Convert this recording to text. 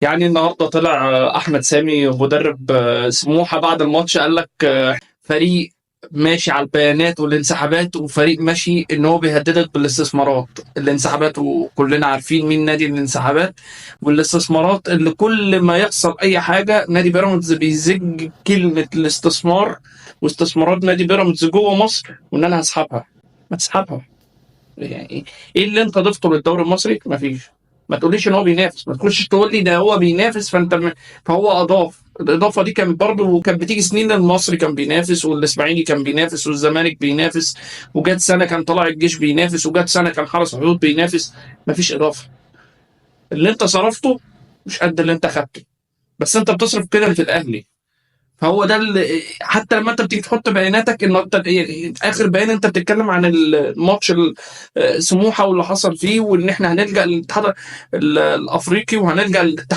يعني النهارده طلع احمد سامي مدرب سموحه بعد الماتش قال لك فريق ماشي على البيانات والانسحابات، وفريق ماشي ان هو بيهددك بالاستثمارات. الانسحابات وكلنا عارفين مين نادي الانسحابات، والاستثمارات اللي كل ما يحصل اي حاجه نادي بيراميدز بيزج كلمه الاستثمار واستثمارات نادي بيراميدز جوه مصر، وان انا هسحبها. ما تسحبها يعني. ايه اللي انت ضفته للدوري المصري؟ مفيش. ما تقوليش ان هو بينافس، ما تخش تقول لي ده هو بينافس فهو اضاف. الاضافه دي كانت برضه كانت بتيجي سنين، المصري كان بينافس والاسماعيلي كان بينافس والزمالك بينافس، وجت سنه كان طلع الجيش بينافس، وجت سنه كان حرس الحدود بينافس. مفيش اضافه. اللي انت صرفته مش قد اللي انت خدته، بس انت بتصرف كده في الاهلي. فهو ده اللي حتى لما انت بتيجي تحط بياناتك، ان انت اخر بيان انت بتتكلم عن الماتش سموحه واللي حصل فيه، وان احنا هنلجا للاتحاد الافريقي وهنلجا للاتحاد